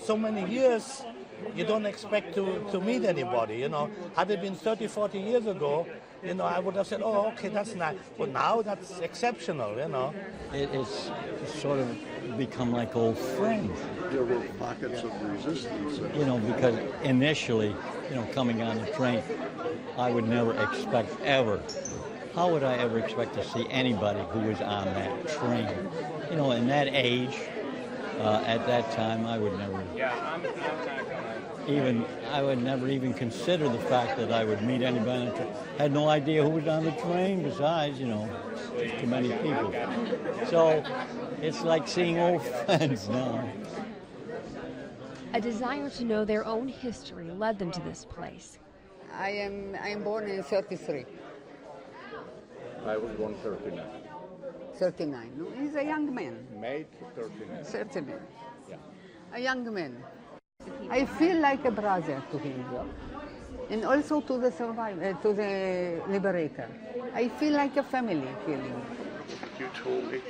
so many years, you don't expect to meet anybody, you know. Had it been 30, 40 years ago, you know, I would have said, oh, okay, that's nice. But now that's exceptional, you know. It's sort of become like old friends. There were pockets of resistance. You know, because initially, you know, coming on the train, I would never expect ever. How would I ever expect to see anybody who was on that train? You know, in that age, at that time, I would never I would never even consider the fact that I would meet anybody on the train. Had no idea who was on the train besides, you know, just too many people. So it's like seeing old friends now. A desire to know their own history led them to this place. I am born in 33. I was born 39. 39. No, he's a young man. May 39. Certainly. Yeah. A young man. I feel like a brother to him, and also to the survivor, to the liberator. I feel like a family feeling. You told me.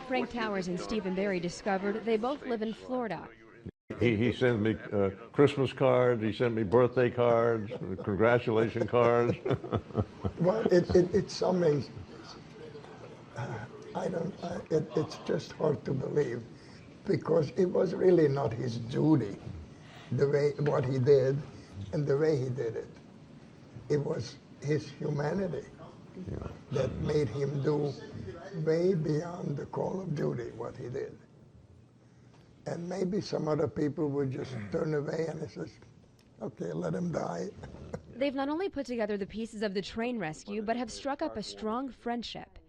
Frank Towers and Stephen Barry discovered they both live in Florida. He sent me Christmas cards, he sent me birthday cards, congratulation cards. Well, it's amazing. It's just hard to believe, because it was really not his duty, what he did and the way he did it. It was his humanity that made him do way beyond the call of duty what he did. And maybe some other people would just turn away and it says, okay, let him die. They've not only put together the pieces of the train rescue, but have struck up a strong friendship.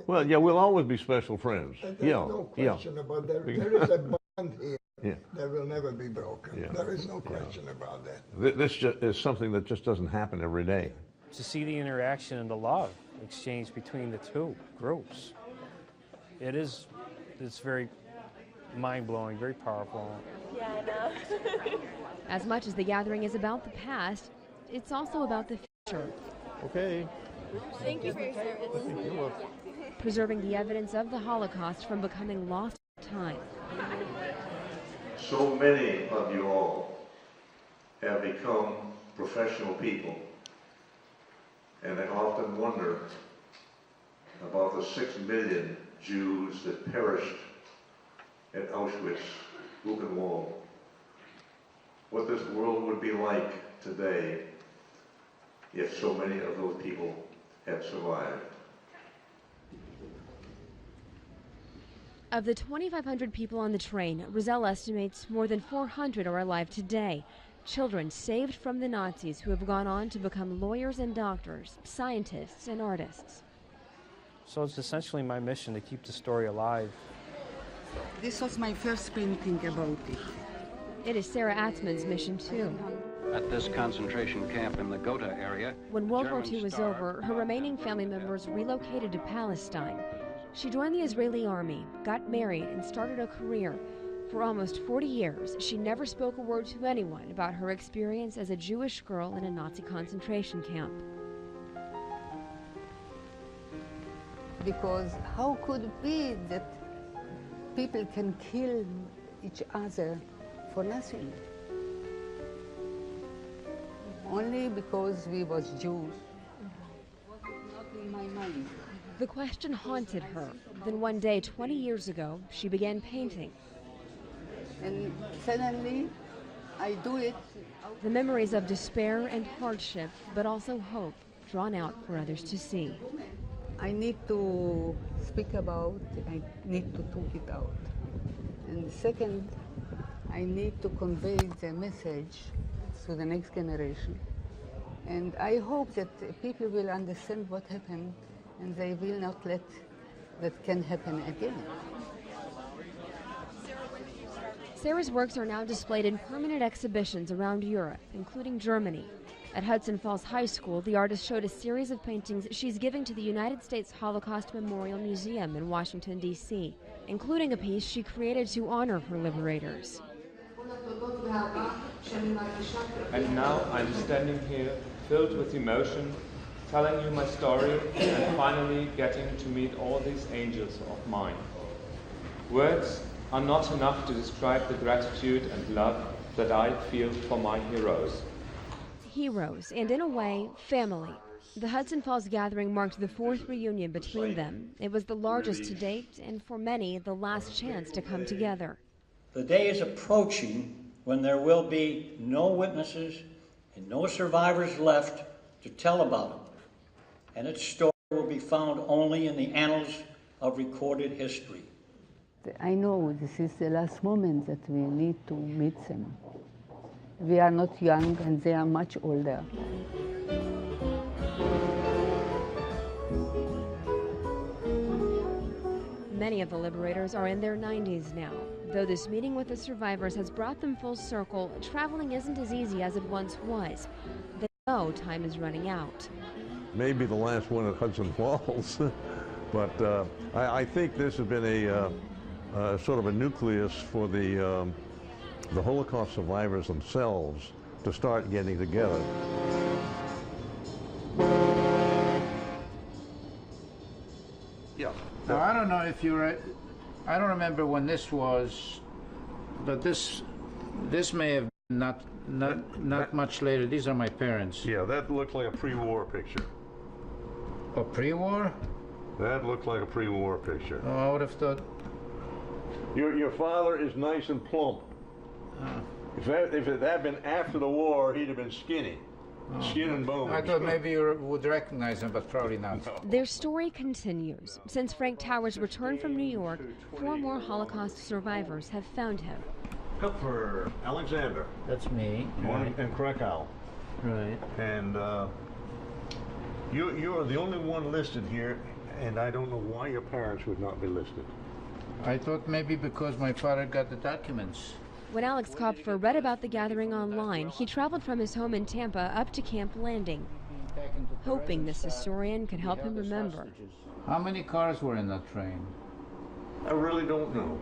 Well, yeah, we'll always be special friends. There's Yeah, no question about that. There is a bond here that will never be broken. Yeah. There is no question about that. This is something that just doesn't happen every day. To see the interaction and the love exchange between the two groups, it's very mind-blowing, very powerful. Yeah, I know. As much as the gathering is about the past, it's also about the future. Okay. Thank you for your service. You're welcome. Preserving the evidence of the Holocaust from becoming lost in time. So many of you all have become professional people, and I often wonder about the 6 million Jews that perished at Auschwitz, Buchenwald. What this world would be like today if so many of those people had survived. Of the 2,500 people on the train, Rizal estimates more than 400 are alive today. Children saved from the Nazis who have gone on to become lawyers and doctors, scientists and artists. So it's essentially my mission to keep the story alive. This was my first painting about it. It is Sarah Atzman's mission too. At this concentration camp in the Ghouta area, when World War II was over, her remaining family members relocated to Palestine. She joined the Israeli army, got married, and started a career. For almost 40 years, she never spoke a word to anyone about her experience as a Jewish girl in a Nazi concentration camp. Because how could it be that people can kill each other for nothing? Only because we was Jews. Not in my mind. The question haunted her. Then one day, 20 years ago, she began painting. And suddenly, I do it. The memories of despair and hardship, but also hope, drawn out for others to see. I need to speak about, I need to talk it out. And second, I need to convey the message to the next generation. And I hope that people will understand what happened and they will not let that can happen again. Sarah's works are now displayed in permanent exhibitions around Europe, including Germany. At Hudson Falls High School, the artist showed a series of paintings she's giving to the United States Holocaust Memorial Museum in Washington, D.C., including a piece she created to honor her liberators. And now I'm standing here, filled with emotion, telling you my story, and finally getting to meet all these angels of mine. Words are not enough to describe the gratitude and love that I feel for my heroes. Heroes, and in a way, family. The Hudson Falls gathering marked the fourth reunion between them. It was the largest to date, and for many, the last chance to come together. The day is approaching when there will be no witnesses and no survivors left to tell about it, and its story will be found only in the annals of recorded history. I know this is the last moment that we need to meet them. We are not young and they are much older. Many of the Liberators are in their 90s now. Though this meeting with the survivors has brought them full circle, traveling isn't as easy as it once was. They know time is running out. Maybe the last one at Hudson Falls, but I think this has been a sort of a nucleus for the Holocaust survivors themselves to start getting together. Yeah. Now, I don't know if you're, I don't remember when this was, but this may have been not much later. These are my parents. Yeah, that looks like a pre-war picture. A pre-war? That looks like a pre-war picture. Oh, I would have thought. Your father is nice and plump. If it had been after the war, he'd have been skinny. Skin and bones. I thought maybe you would recognize him, but probably not. Their story continues. Since Frank Towers returned from New York, 4 more Holocaust survivors have found him. Kupfer, Alexander. That's me. Born in Krakow. Right. And you're the only one listed here, and I don't know why your parents would not be listed. I thought maybe because my father got the documents. When Alex Kopfer read about the gathering online, he traveled from his home in Tampa up to Camp Landing, hoping this historian could help him remember. How many cars were in that train? I really don't know.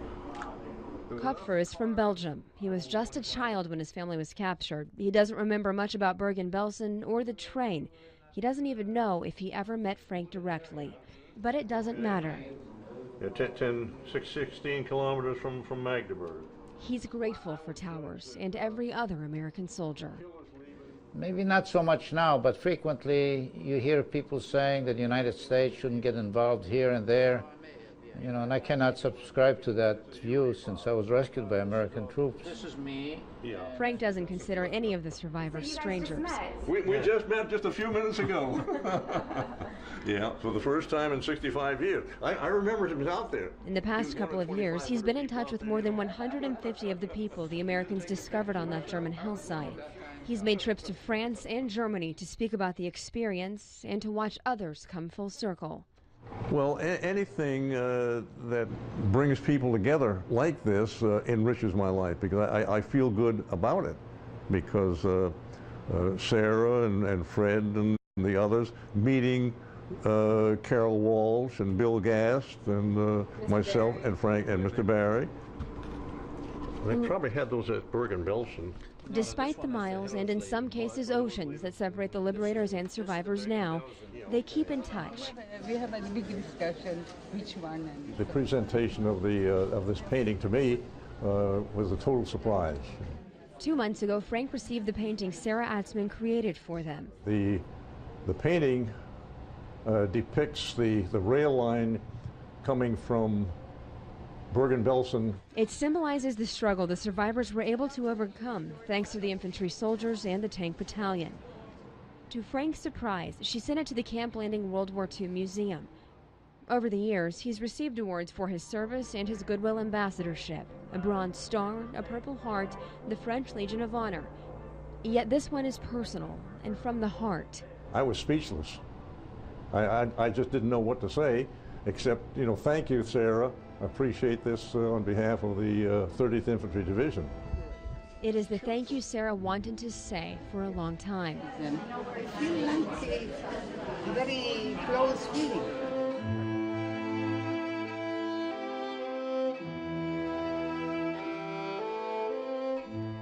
Kopfer is from Belgium. He was just a child when his family was captured. He doesn't remember much about Bergen-Belsen or the train. He doesn't even know if he ever met Frank directly. But it doesn't matter. Yeah, 16 kilometers from Magdeburg. He's grateful for Towers and every other American soldier. Maybe not so much now, but frequently you hear people saying that the United States shouldn't get involved here and there. You know, and I cannot subscribe to that view since I was rescued by American troops. This is me. Yeah. Frank doesn't consider any of the survivors strangers. We just met just a few minutes ago. Yeah, for the first time in 65 years. I remember him out there. In the past couple of years, he's been in touch with more than 150 of the people the Americans discovered on that German hillside. He's made trips to France and Germany to speak about the experience and to watch others come full circle. Well, anything that brings people together like this enriches my life, because I feel good about it, because Sarah and Fred and the others meeting Carol Walsh and Bill Gast and myself and Frank and Mr. Barry. They probably had those at Bergen-Belsen. Despite the miles and in some cases oceans that separate the Liberators and survivors now, they keep in touch. We have a big discussion which one. The presentation of this painting to me was a total surprise. 2 months ago, Frank received the painting Sarah Atzman created for them. The painting depicts the rail line coming from Bergen-Belsen. It symbolizes the struggle the survivors were able to overcome thanks to the infantry soldiers and the tank battalion. To Frank's surprise, she sent it to the Camp Landing World War II Museum. Over the years, he's received awards for his service and his Goodwill Ambassadorship, a Bronze Star, a Purple Heart, the French Legion of Honor. Yet this one is personal and from the heart. I was speechless. I just didn't know what to say, except, you know, thank you, Sarah. I appreciate this on behalf of the 30th Infantry Division. It is the thank you Sarah wanted to say for a long time. I feel like a very close feeling.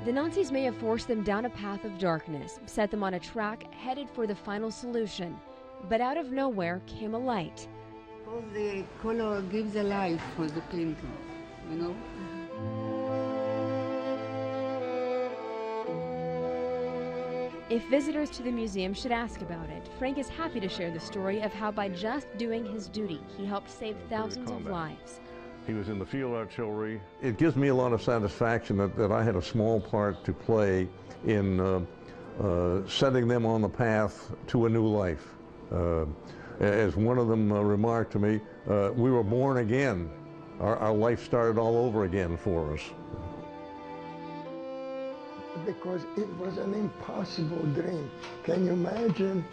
The Nazis may have forced them down a path of darkness, set them on a track headed for the final solution. But out of nowhere came a light. Because the color gives a life for the painting, you know? If visitors to the museum should ask about it, Frank is happy to share the story of how by just doing his duty, he helped save thousands of lives. He was in the field artillery. It gives me a lot of satisfaction that I had a small part to play in setting them on the path to a new life. As one of them remarked to me, we were born again. Our life started all over again for us. Because it was an impossible dream. Can you imagine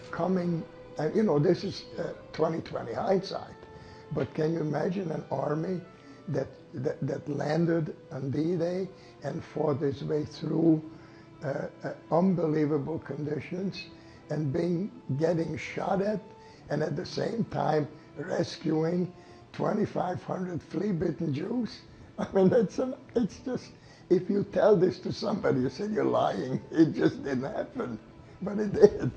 coming, and you know, this is 2020 hindsight, but can you imagine an army that landed on D-Day and fought its way through unbelievable conditions and getting shot at, and at the same time rescuing 2,500 flea-bitten Jews? I mean, it's just, if you tell this to somebody, you say you're lying. It just didn't happen, but it did.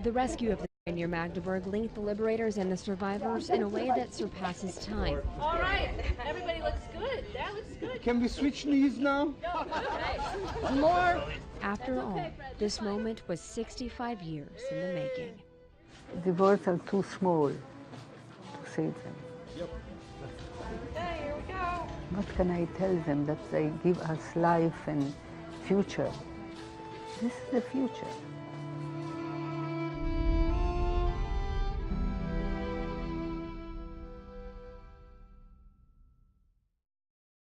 The rescue of the train near Magdeburg linked the liberators and the survivors in a way that surpasses time. All right, everybody looks good. That looks good. Can we switch knees now? One more. After all, this moment was 65 years in the making. The words are too small to say them. Okay, here we go. What can I tell them? That they give us life and future. This is the future.